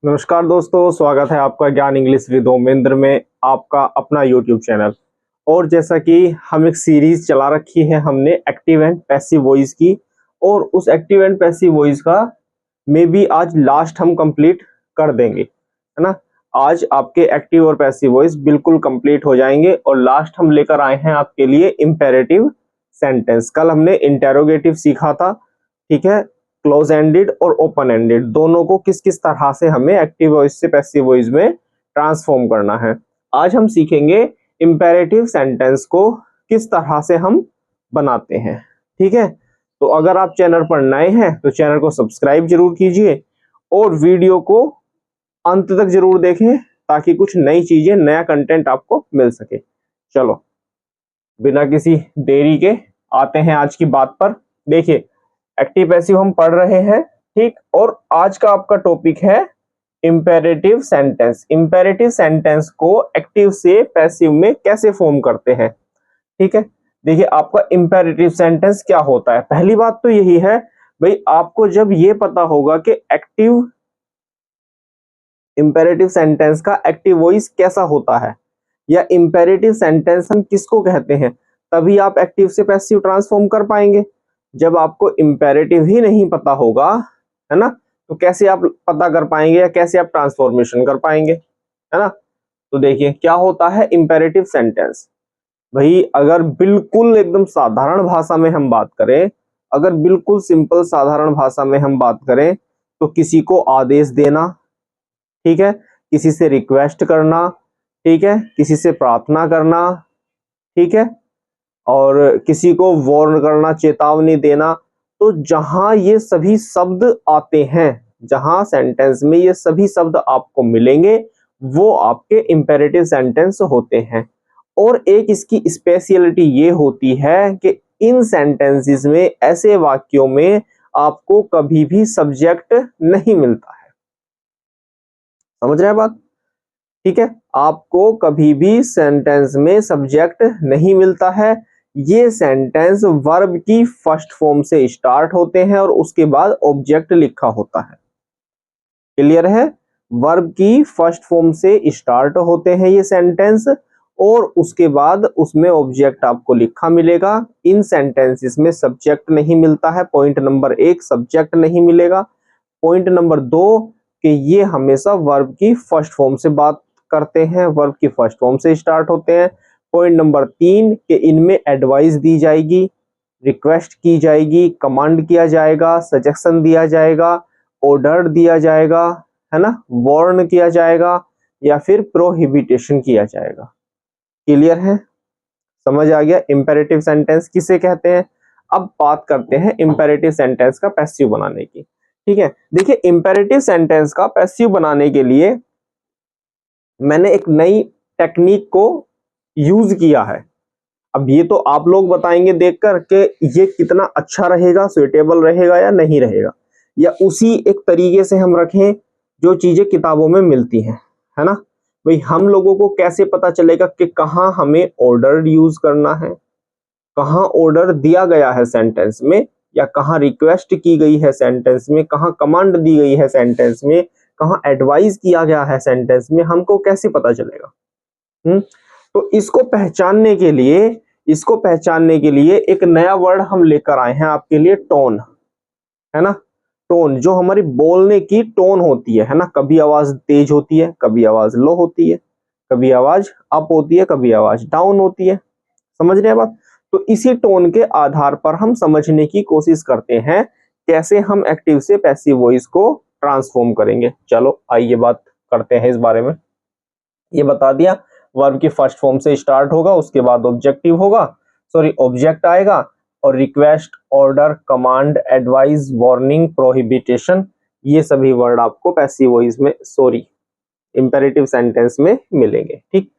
नमस्कार दोस्तों, स्वागत है आपका ज्ञान इंग्लिश विद ओमेंद्र में, आपका अपना यूट्यूब चैनल। और जैसा कि हम एक सीरीज चला रखी है हमने एक्टिव एंड पैसिव वॉइस की, और उस एक्टिव एंड पैसिव वॉइस का मे बी आज लास्ट हम कंप्लीट कर देंगे, है ना। आज आपके एक्टिव और पैसिव वॉइस बिल्कुल कंप्लीट हो जाएंगे और लास्ट हम लेकर आए हैं आपके लिए इंपेरेटिव सेंटेंस। कल हमने इंटेरोगेटिव सीखा था, ठीक है। क्लोज एंडेड और ओपन एंडेड दोनों को किस किस तरह से हमें एक्टिव वॉइस से पैसिव वॉइस में ट्रांसफॉर्म करना है। आज हम सीखेंगे इंपेरेटिव सेंटेंस को किस तरह से हम बनाते हैं, ठीक है। तो अगर आप चैनल पर नए हैं तो चैनल को सब्सक्राइब जरूर कीजिए और वीडियो को अंत तक जरूर देखें ताकि कुछ नई चीजें, नया कंटेंट आपको मिल सके। चलो बिना किसी देरी के आते हैं आज की बात पर। देखिए, एक्टिव पैसिव हम पढ़ रहे हैं, ठीक। और आज का आपका टॉपिक है इंपेरेटिव सेंटेंस। इंपेरेटिव सेंटेंस को एक्टिव से पैसिव में कैसे फॉर्म करते हैं, ठीक है। देखिए, आपका इंपेरेटिव सेंटेंस क्या होता है। पहली बात तो यही है भाई, आपको जब ये पता होगा कि एक्टिव इंपेरेटिव सेंटेंस का एक्टिव वॉइस कैसा होता है या इंपेरेटिव सेंटेंस हम किसको कहते हैं, तभी आप एक्टिव से पैसिव ट्रांसफॉर्म कर पाएंगे। जब आपको इंपेरेटिव ही नहीं पता होगा, है ना, तो कैसे आप पता कर पाएंगे या कैसे आप ट्रांसफॉर्मेशन कर पाएंगे, है ना। तो देखिए क्या होता है इंपेरेटिव सेंटेंस। भाई अगर बिल्कुल एकदम साधारण भाषा में हम बात करें, अगर बिल्कुल सिंपल साधारण भाषा में हम बात करें तो किसी को आदेश देना, ठीक है, किसी से रिक्वेस्ट करना, ठीक है, किसी से प्रार्थना करना, ठीक है, और किसी को वार्न करना, चेतावनी देना। तो जहां ये सभी शब्द आते हैं, जहां सेंटेंस में ये सभी शब्द आपको मिलेंगे, वो आपके इंपेरेटिव सेंटेंस होते हैं। और एक इसकी स्पेशलिटी ये होती है कि इन सेंटेंसेस में, ऐसे वाक्यों में आपको कभी भी सब्जेक्ट नहीं मिलता है। समझ रहे हैं बात, ठीक है। आपको कभी भी सेंटेंस में सब्जेक्ट नहीं मिलता है। ये सेंटेंस वर्ब की फर्स्ट फॉर्म से स्टार्ट होते हैं और उसके बाद ऑब्जेक्ट लिखा होता है। क्लियर है, वर्ब की फर्स्ट फॉर्म से स्टार्ट होते हैं ये सेंटेंस और उसके बाद उसमें ऑब्जेक्ट आपको लिखा मिलेगा। इन सेंटेंसेस में सब्जेक्ट नहीं मिलता है। पॉइंट नंबर 1, सब्जेक्ट नहीं मिलेगा। पॉइंट नंबर 2 कि ये हमेशा वर्ब की फर्स्ट फॉर्म से बात करते हैं, वर्ब की फर्स्ट फॉर्म से स्टार्ट होते हैं। पॉइंट नंबर 3 कि इनमें एडवाइस दी जाएगी, रिक्वेस्ट की जाएगी, कमांड किया जाएगा, सजेशन दिया जाएगा, ऑर्डर दिया जाएगा, है ना, वार्न किया जाएगा या फिर प्रोहिबिटेशन किया जाएगा। क्लियर है, समझ आ गया इंपेरेटिव सेंटेंस किसे कहते हैं। अब बात करते हैं इंपेरेटिव सेंटेंस का पैसिव बनाने की, ठीक है। देखिए, इंपेरेटिव सेंटेंस का पैसिव बनाने के लिए मैंने एक नई टेक्निक को यूज किया है। अब ये तो आप लोग बताएंगे देखकर कि ये कितना अच्छा रहेगा, सुइटेबल रहेगा या नहीं रहेगा, या उसी एक तरीके से हम रखें जो चीजें किताबों में मिलती हैं, है ना। भाई हम लोगों को कैसे पता चलेगा कि कहाँ हमें ऑर्डर यूज करना है, कहाँ ऑर्डर दिया गया है सेंटेंस में, या कहाँ रिक्वेस्ट की गई है सेंटेंस में, कहाँ कमांड दी गई है सेंटेंस में, कहाँ एडवाइस किया गया है सेंटेंस में, हमको कैसे पता चलेगा। तो इसको पहचानने के लिए एक नया वर्ड हम लेकर आए हैं आपके लिए, टोन, है ना। टोन जो हमारी बोलने की टोन होती है ना, कभी आवाज तेज होती है, कभी आवाज लो होती है, कभी आवाज अप होती है, कभी आवाज डाउन होती है। समझ रहे हैं बात। तो इसी टोन के आधार पर हम समझने की कोशिश करते हैं कैसे हम एक्टिव से पैसिव वॉइस को ट्रांसफॉर्म करेंगे। चलो आइए बात करते हैं इस बारे में। ये बता दिया, वर्ब की फर्स्ट फॉर्म से स्टार्ट होगा, उसके बाद ऑब्जेक्टिव होगा, सॉरी ऑब्जेक्ट आएगा, और request, order, command, advice, warning, प्रोहिबिटेशन, ये सभी वर्ड आपको पैसिव वॉइस में, सॉरी इंपेरेटिव सेंटेंस में मिलेंगे, ठीक।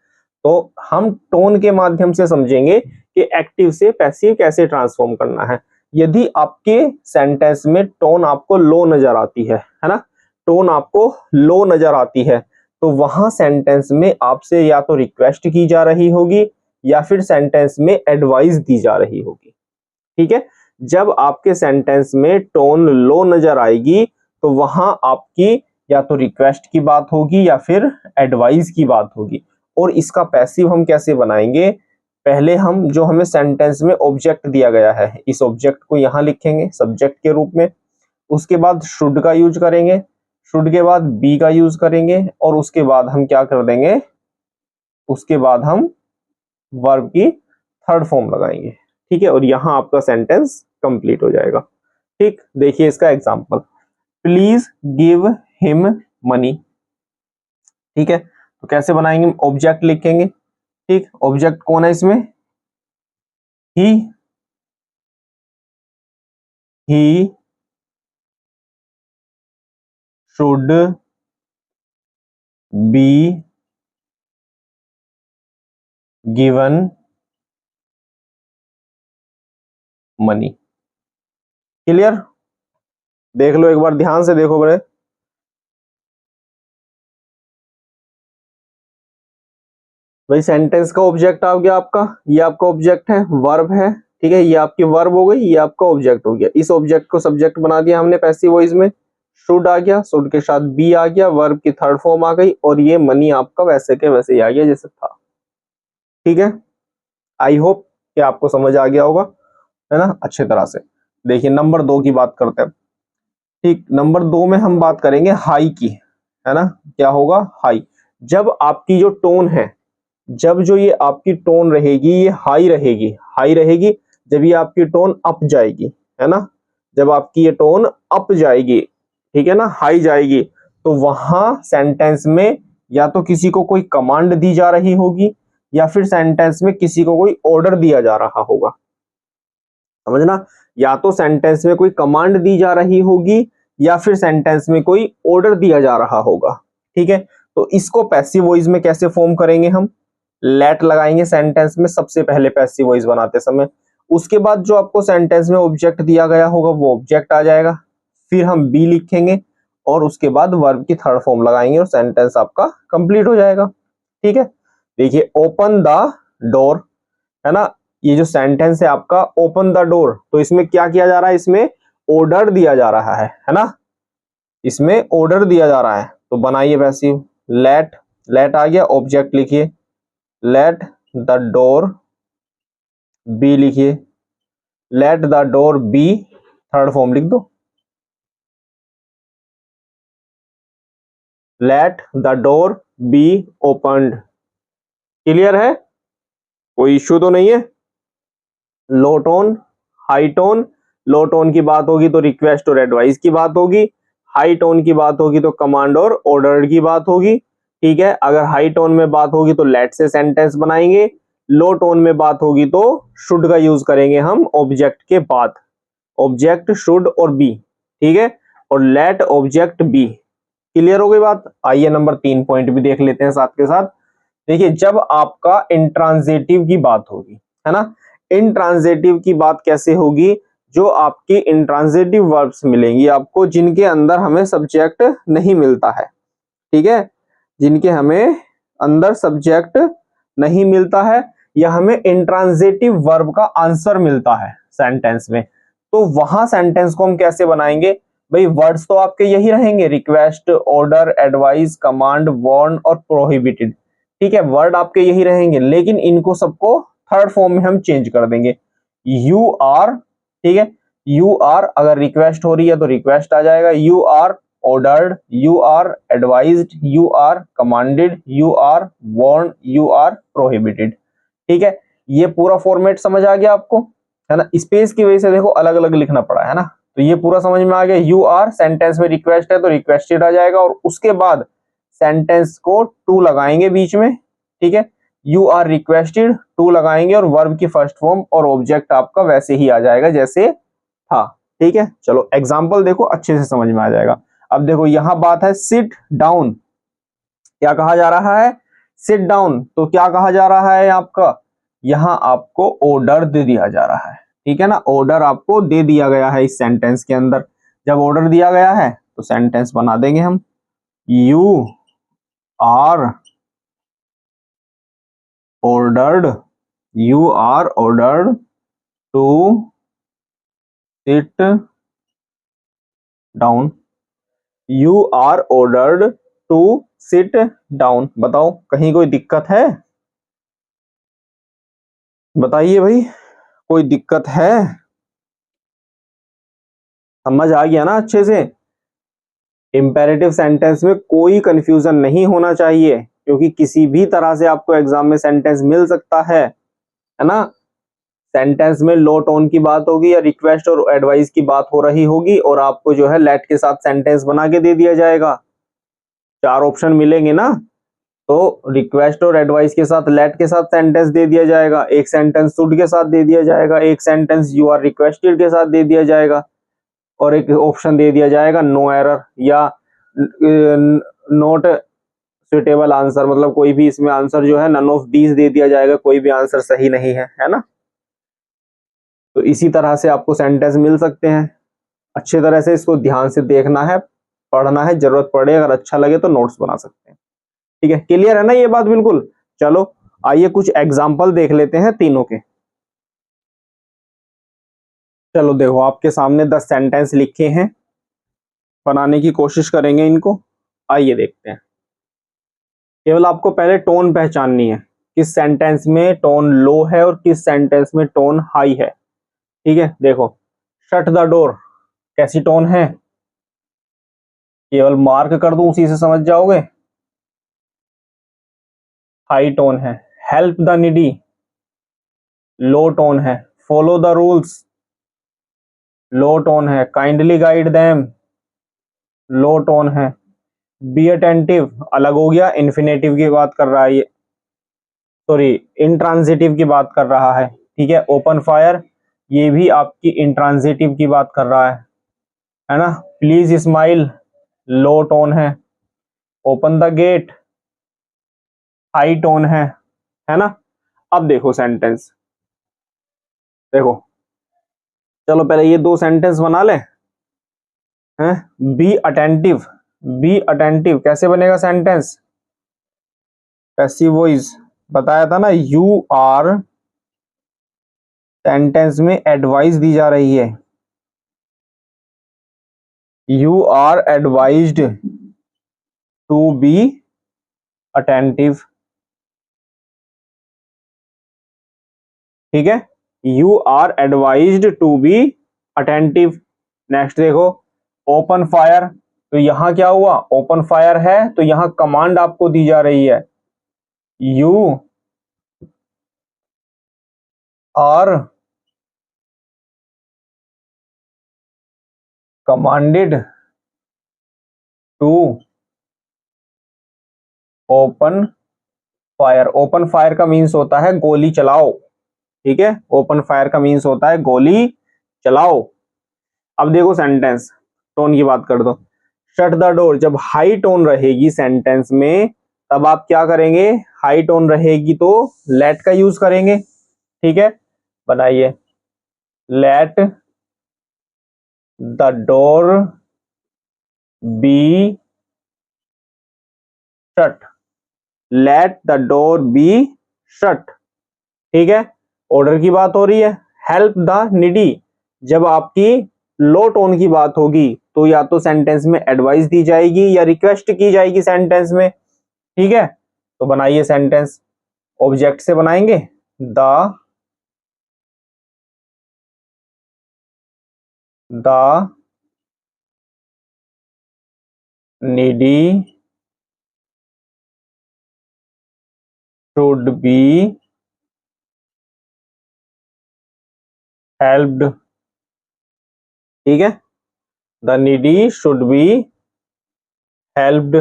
तो हम टोन के माध्यम से समझेंगे कि एक्टिव से पैसिव कैसे ट्रांसफॉर्म करना है। यदि आपके सेंटेंस में टोन आपको लो नजर आती है ना, टोन आपको लो नजर आती है, तो वहां सेंटेंस में आपसे या तो रिक्वेस्ट की जा रही होगी या फिर सेंटेंस में एडवाइस दी जा रही होगी, ठीक है। जब आपके सेंटेंस में टोन लो नजर आएगी तो वहां आपकी या तो रिक्वेस्ट की बात होगी या फिर एडवाइस की बात होगी। और इसका पैसिव हम कैसे बनाएंगे, पहले हम जो हमें सेंटेंस में ऑब्जेक्ट दिया गया है इस ऑब्जेक्ट को यहाँ लिखेंगे सब्जेक्ट के रूप में, उसके बाद शुड का यूज करेंगे, शुड के बाद बी का यूज करेंगे और उसके बाद हम क्या कर देंगे, उसके बाद हम वर्ब की थर्ड फॉर्म लगाएंगे। ठीक है, और यहां आपका सेंटेंस कंप्लीट हो जाएगा। ठीक, देखिए इसका example, please give him money. ठीक है, तो कैसे बनाएंगे, ऑब्जेक्ट लिखेंगे। ठीक, ऑब्जेक्ट कौन है इसमें, he should be given money. Clear, देख लो एक बार ध्यान से देखो बड़े, भाई सेंटेंस का ऑब्जेक्ट आ गया आपका, ये आपका ऑब्जेक्ट है, वर्ब है। ठीक है, ये आपकी वर्ब हो गई, ये आपका ऑब्जेक्ट हो गया। इस ऑब्जेक्ट को सब्जेक्ट बना दिया हमने पैसिव वॉइस में, शुड आ गया, शुड के साथ बी आ गया, वर्ब की थर्ड फॉर्म आ गई और ये मनी आपका वैसे के वैसे ही आ गया जैसे था। ठीक है, आई होप कि आपको समझ आ गया होगा, है ना, अच्छे तरह से। देखिए नंबर 2 की बात करते हैं। ठीक, नंबर 2 में हम बात करेंगे हाई की, है ना, क्या होगा, हाई। जब आपकी जो टोन है, जब जो ये आपकी टोन रहेगी ये हाई रहेगी, हाई रहेगी। जब ये आपकी टोन अप जाएगी, है ना, जब आपकी ये टोन अप जाएगी, ठीक है ना, हाई जाएगी, तो वहां सेंटेंस में या तो किसी को कोई कमांड दी जा रही होगी या फिर सेंटेंस में किसी को कोई ऑर्डर दिया जा रहा होगा। समझना, या तो सेंटेंस में कोई कमांड दी जा रही होगी या फिर सेंटेंस में कोई ऑर्डर दिया जा रहा होगा। ठीक है, तो इसको पैसिव वॉइस में कैसे फॉर्म करेंगे, हम लेट लगाएंगे सेंटेंस में सबसे पहले पैसिव वॉइस बनाते समय। उसके बाद जो आपको सेंटेंस में ऑब्जेक्ट दिया गया होगा वो ऑब्जेक्ट आ जाएगा, फिर हम बी लिखेंगे और उसके बाद वर्ब की थर्ड फॉर्म लगाएंगे और सेंटेंस आपका कंप्लीट हो जाएगा। ठीक है, देखिए ओपन द डोर, है ना, ये जो सेंटेंस है आपका ओपन द डोर, तो इसमें क्या किया जा रहा है, इसमें ऑर्डर दिया जा रहा है ना, इसमें ऑर्डर दिया जा रहा है। तो बनाइए पैसिव, लेट, लेट आ गया, ऑब्जेक्ट लिखिए, लेट द डोर बी लिखिए, let the door be, third form लिख दो, let the door be opened. Clear है, कोई इश्यू तो नहीं है। Low tone, high tone, low tone की बात होगी तो रिक्वेस्ट और एडवाइस की बात होगी, हाई टोन की बात होगी तो कमांड और ऑर्डर की बात होगी। ठीक है, अगर हाई टोन में बात होगी तो लेट से सेंटेंस बनाएंगे, लो टोन में बात होगी तो शुड का यूज करेंगे हम ऑब्जेक्ट के बाद, ऑब्जेक्ट शुड और बी। ठीक है, और लेट ऑब्जेक्ट बी। क्लियर हो गई बात। आइए नंबर 3 पॉइंट भी देख लेते हैं साथ के साथ। देखिए जब आपका इंट्रांजिटिव की बात होगी, है ना, इंट्रांजिटिव की बात कैसे होगी, जो आपकी इंट्रांजिटिव वर्ब्स मिलेंगी आपको जिनके अंदर हमें सब्जेक्ट नहीं मिलता है। ठीक है, जिनके हमें अंदर सब्जेक्ट नहीं मिलता है या हमें इंट्रांजिटिव वर्ब का आंसर मिलता है सेंटेंस में, तो वहां सेंटेंस को हम कैसे बनाएंगे, भाई वर्ड्स तो आपके यही रहेंगे, request, order, advice, command, warn और प्रोहिबिटेड। ठीक है, वर्ड आपके यही रहेंगे, लेकिन इनको सबको थर्ड फॉर्म में हम चेंज कर देंगे, यू आर। ठीक है, यू आर अगर रिक्वेस्ट हो रही है तो रिक्वेस्ट आ जाएगा, you are ordered, you are advised, you are commanded, you are warned, you are prohibited। ठीक है, ये पूरा फॉर्मेट समझ आ गया आपको, है ना, स्पेस की वजह से देखो अलग अलग लिखना पड़ा है ना, तो ये पूरा समझ में आ गया। यू आर सेंटेंस में रिक्वेस्ट है तो रिक्वेस्टेड आ जाएगा और उसके बाद सेंटेंस को टू लगाएंगे बीच में। ठीक है, यू आर रिक्वेस्टेड, टू लगाएंगे और वर्ब की फर्स्ट फॉर्म और ऑब्जेक्ट आपका वैसे ही आ जाएगा जैसे था। ठीक है, चलो एग्जाम्पल देखो, अच्छे से समझ में आ जाएगा। अब देखो यहां बात है सिट डाउन, क्या कहा जा रहा है, सिट डाउन, तो क्या कहा जा रहा है आपका, यहां आपको ऑर्डर दे दिया जा रहा है। ठीक है ना, ऑर्डर आपको दे दिया गया है इस सेंटेंस के अंदर। जब ऑर्डर दिया गया है तो सेंटेंस बना देंगे हम, you are ordered, you are ordered to sit down. You are ordered to sit down. बताओ कहीं कोई दिक्कत है? बताइए भाई, कोई दिक्कत है? समझ आ गया ना अच्छे से? इंपेरेटिव सेंटेंस में कोई कंफ्यूजन नहीं होना चाहिए, क्योंकि किसी भी तरह से आपको एग्जाम में सेंटेंस मिल सकता है ना। सेंटेंस में लो टोन की बात होगी या रिक्वेस्ट और एडवाइस की बात हो रही होगी, और आपको जो है लेट के साथ सेंटेंस बना के दे दिया जाएगा। 4 ऑप्शन मिलेंगे ना, तो रिक्वेस्ट और एडवाइस के साथ लेट के साथ सेंटेंस दे दिया जाएगा, एक सेंटेंस शुड के साथ दे दिया जाएगा, एक सेंटेंस यू आर रिक्वेस्टेड के साथ दे दिया जाएगा, और एक ऑप्शन दे दिया जाएगा नो एरर या नॉट सुटेबल आंसर, मतलब कोई भी इसमें आंसर जो है नन ऑफ दीज दे दिया जाएगा, कोई भी आंसर सही नहीं है ना। तो इसी तरह से आपको सेंटेंस मिल सकते हैं। अच्छी तरह से इसको ध्यान से देखना है, पढ़ना है, जरूरत पड़े अगर अच्छा लगे तो नोट्स बना सकते हैं। ठीक है, क्लियर है ना ये बात? बिल्कुल। चलो आइए कुछ एग्जाम्पल देख लेते हैं तीनों के। चलो देखो, आपके सामने 10 सेंटेंस लिखे हैं, बनाने की कोशिश करेंगे इनको। आइए देखते हैं। केवल आपको पहले टोन पहचाननी है, किस सेंटेंस में टोन लो है और किस सेंटेंस में टोन हाई है। ठीक है, देखो शट द डोर कैसी टोन है? केवल मार्क कर दूं उसी से समझ जाओगे, हाई टोन है। Help the needy low tone है। Follow the rules low tone है। Kindly guide them low tone है। बी अटेंटिव अलग हो गया, इन्फिनेटिव की बात कर रहा है ये, सॉरी इंट्रांजिटिव की बात कर रहा है। ठीक है, ओपन फायर ये भी आपकी इंट्रांजिटिव की बात कर रहा है ना। प्लीज स्माइल लो टोन है। Open the get high tone है ना। अब देखो सेंटेंस, देखो चलो पहले ये 2 सेंटेंस बना ले हैं। बी अटेंटिव, बी अटेंटिव कैसे बनेगा सेंटेंस? पैसिव वॉइस बताया था ना, यू आर, सेंटेंस में एडवाइस दी जा रही है, you are advised to be attentive. ठीक है, you are advised to be attentive. Next देखो ओपन फायर, तो यहां क्या हुआ? ओपन फायर है तो यहां कमांड आपको दी जा रही है, you are commanded to open fire. Open fire का मीन्स होता है गोली चलाओ। ठीक है, ओपन फायर का मीन्स होता है गोली चलाओ। अब देखो सेंटेंस, टोन की बात कर दो। शट द डोर जब हाई टोन रहेगी सेंटेंस में, तब आप क्या करेंगे? हाई टोन रहेगी तो लेट का यूज करेंगे। ठीक है, बनाइए late the door be shut, late the door be shut. ठीक है, ऑर्डर की बात हो रही है। हेल्प द नीडी जब आपकी लो टोन की बात होगी तो या तो सेंटेंस में एडवाइस दी जाएगी या रिक्वेस्ट की जाएगी सेंटेंस में। ठीक है, तो बनाइए सेंटेंस, ऑब्जेक्ट से बनाएंगे। The needy should be helped. ठीक है, the needy should be helped.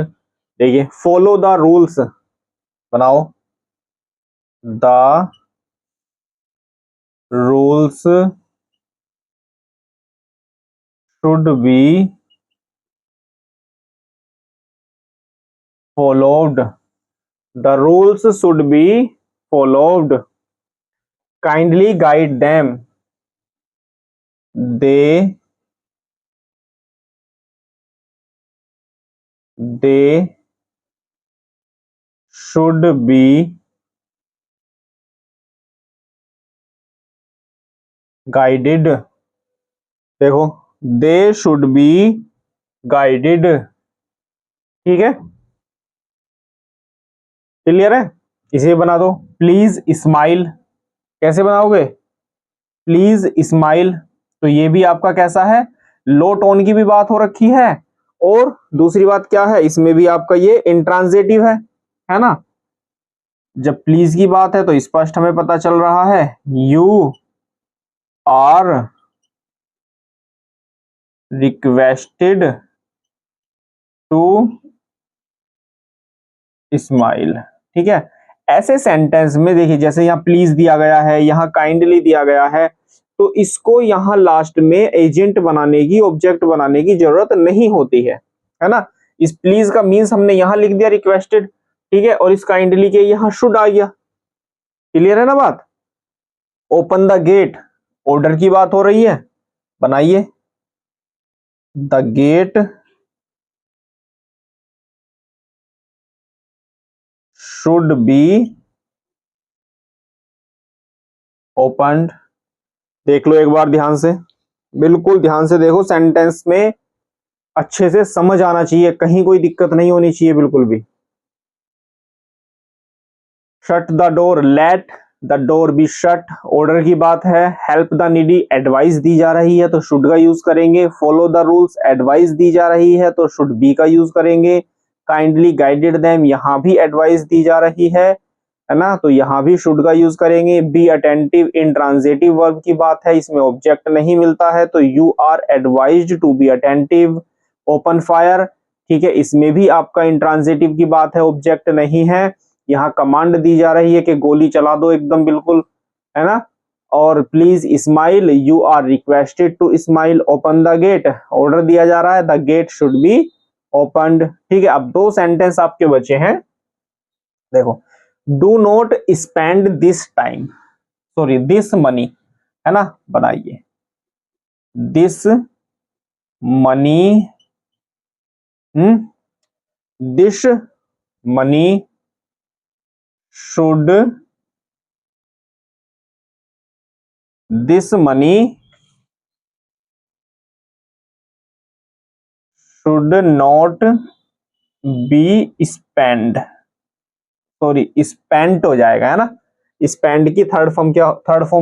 देखिए फॉलो द रूल्स बनाओ, the rules should be followed, the rules should be followed. Kindly guide them, they should be guided। देखो they should be guided ठीक है, clear है। इसे बना दो, प्लीज स्माइल। कैसे बनाओगे, प्लीज स्माइल। तो ये भी आपका कैसा है, लो टोन की भी बात हो रखी है, और दूसरी बात क्या है, इसमें भी आपका ये इंट्रांजेटिव है ना। जब प्लीज की बात है तो स्पष्ट हमें पता चल रहा है, you are requested to smile. ठीक है, ऐसे सेंटेंस में देखिए, जैसे यहाँ प्लीज दिया गया है, यहाँ काइंडली दिया गया है, तो इसको यहाँ लास्ट में एजेंट बनाने की, ऑब्जेक्ट बनाने की जरूरत नहीं होती है ना। इस प्लीज का मीन्स हमने यहाँ लिख दिया रिक्वेस्टेड, ठीक है, और इस काइंडली के यहाँ शुड आ गया। क्लियर है ना बात। ओपन द गेट, ऑर्डर की बात हो रही है, बनाइए, the gate should be opened. देख लो एक बार ध्यान से, बिल्कुल ध्यान से देखो, सेंटेंस में अच्छे से समझ आना चाहिए, कहीं कोई दिक्कत नहीं होनी चाहिए बिल्कुल भी। Shut the door, late the door be shut, order की बात है। हेल्प द नीडी, एडवाइस दी जा रही है तो शुड का यूज करेंगे। फॉलो द रूल्स, एडवाइस दी जा रही है तो शुड बी का यूज करेंगे। काइंडली गाइडेड देम, यहां भी एडवाइस दी जा रही है ना, तो यहां भी शुड का यूज करेंगे। बी अटेंटिव, इंट्रांजिटिव वर्ब की बात है, इसमें ऑब्जेक्ट नहीं मिलता है तो you are advised to be attentive. Open fire, ठीक है, इसमें भी आपका इंट्रांजिटिव की बात है, ऑब्जेक्ट नहीं है। यहाँ कमांड दी जा रही है कि गोली चला दो एकदम बिल्कुल, है ना। और please smile, you are requested to smile. Open the gate, order दिया जा रहा है, the gate should be opened. ठीक है, अब दो सेंटेंस आपके बचे हैं, देखो, do not spend this time, sorry this money, है ना, बनाइए, this money, this money should, this money should not be spend, sorry spent हो जाएगा, है ना। स्पेंड की थर्ड फॉर्म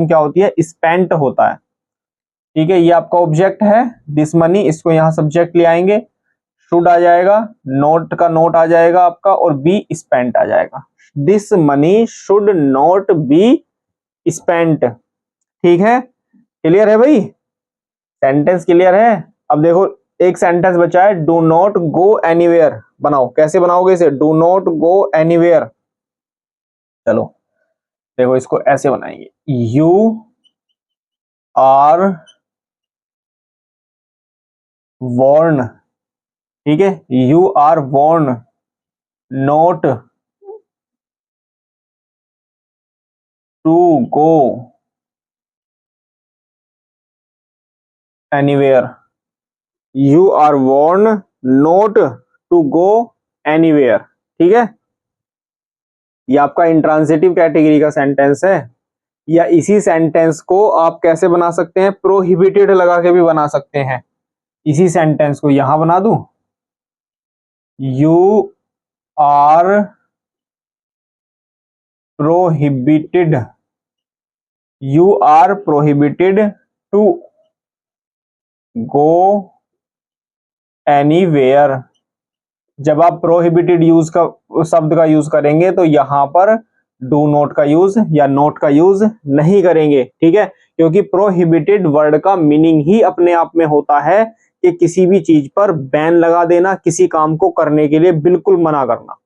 क्या होती है, स्पेंट होता है। ठीक है, ये आपका ऑब्जेक्ट है दिस मनी, इसको यहां सब्जेक्ट ले आएंगे, शुड आ जाएगा, नोट का नोट आ जाएगा आपका, और बी स्पेंट आ जाएगा। This money should not be spent. ठीक है, क्लियर है भाई, सेंटेंस क्लियर है। अब देखो एक सेंटेंस बचा है, डू नॉट गो एनीवेयर, बनाओ, कैसे बनाओगे इसे, डू नॉट गो एनीवेयर। चलो देखो इसको ऐसे बनाएंगे, यू आर वॉर्न, ठीक है, you are warned not to go anywhere, you are warned not to go anywhere. ठीक है, ये आपका इंट्रांजिटिव कैटेगरी का सेंटेंस है। या इसी सेंटेंस को आप कैसे बना सकते हैं, प्रोहिबिटेड लगा के भी बना सकते हैं। इसी सेंटेंस को यहां बना दूं, you are prohibited, you are prohibited to go anywhere. जब आप प्रोहिबिटेड यूज का शब्द का यूज करेंगे तो यहां पर डू नोट का यूज या नोट का यूज नहीं करेंगे। ठीक है, क्योंकि प्रोहिबिटेड वर्ड का मीनिंग ही अपने आप में होता है कि किसी भी चीज पर बैन लगा देना, किसी काम को करने के लिए बिल्कुल मना करना,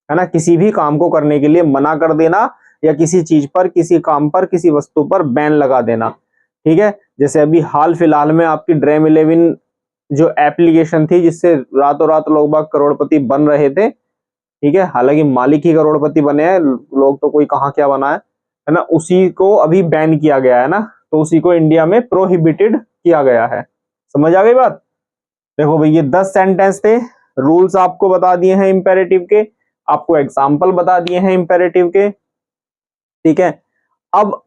है ना, किसी भी काम को करने के लिए मना कर देना, या किसी चीज पर, किसी काम पर, किसी वस्तु पर बैन लगा देना। ठीक है, जैसे अभी हाल फिलहाल में आपकी ड्रीम 11 जो एप्लीकेशन थी, जिससे रातों रात लोग बाग करोड़पति बन रहे थे। ठीक है, हालांकि मालिक ही करोड़पति बने हैं, लोग तो कोई कहाँ क्या बना है ना, उसी को अभी बैन किया गया है ना, तो उसी को इंडिया में प्रोहिबिटेड किया गया है। समझ आ गई बात। देखो भाई, ये 10 सेंटेंस थे, रूल्स आपको बता दिए हैं इंपेरेटिव के, आपको एग्जाम्पल बता दिए हैं इंपेरेटिव के। ठीक है, अब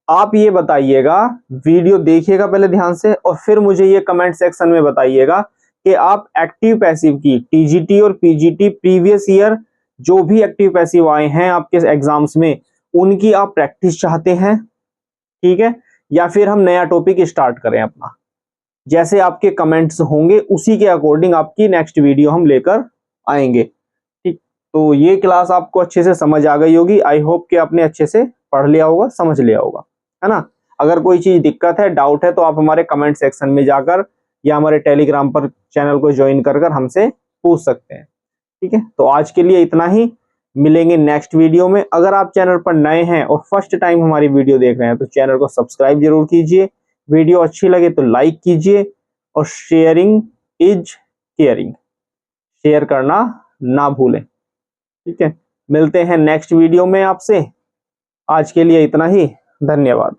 आप ये बताइएगा, वीडियो देखिएगा पहले ध्यान से, और फिर मुझे ये कमेंट सेक्शन में बताइएगा कि आप एक्टिव पैसिव की टीजीटी और पीजीटी प्रीवियस ईयर जो भी एक्टिव पैसिव आए हैं आपके एग्जाम्स में उनकी आप प्रैक्टिस चाहते हैं, ठीक है, या फिर हम नया टॉपिक स्टार्ट करें अपना। जैसे आपके कमेंट्स होंगे उसी के अकॉर्डिंग आपकी नेक्स्ट वीडियो हम लेकर आएंगे, ठीक। तो ये क्लास आपको अच्छे से समझ आ गई होगी। आई होप कि आपने अच्छे से पढ़ लिया होगा, समझ लिया होगा, है ना। अगर कोई चीज दिक्कत है, डाउट है, तो आप हमारे कमेंट सेक्शन में जाकर या हमारे टेलीग्राम पर चैनल को ज्वाइन कर हमसे पूछ सकते हैं, ठीक है। तो आज के लिए इतना ही, मिलेंगे नेक्स्ट वीडियो में। अगर आप चैनल पर नए हैं और फर्स्ट टाइम हमारी वीडियो देख रहे हैं तो चैनल को सब्सक्राइब जरूर कीजिए, वीडियो अच्छी लगे तो लाइक कीजिए, और शेयरिंग इज केयरिंग, शेयर करना ना भूलें, ठीक है। मिलते हैं नेक्स्ट वीडियो में आपसे। आज के लिए इतना ही, धन्यवाद।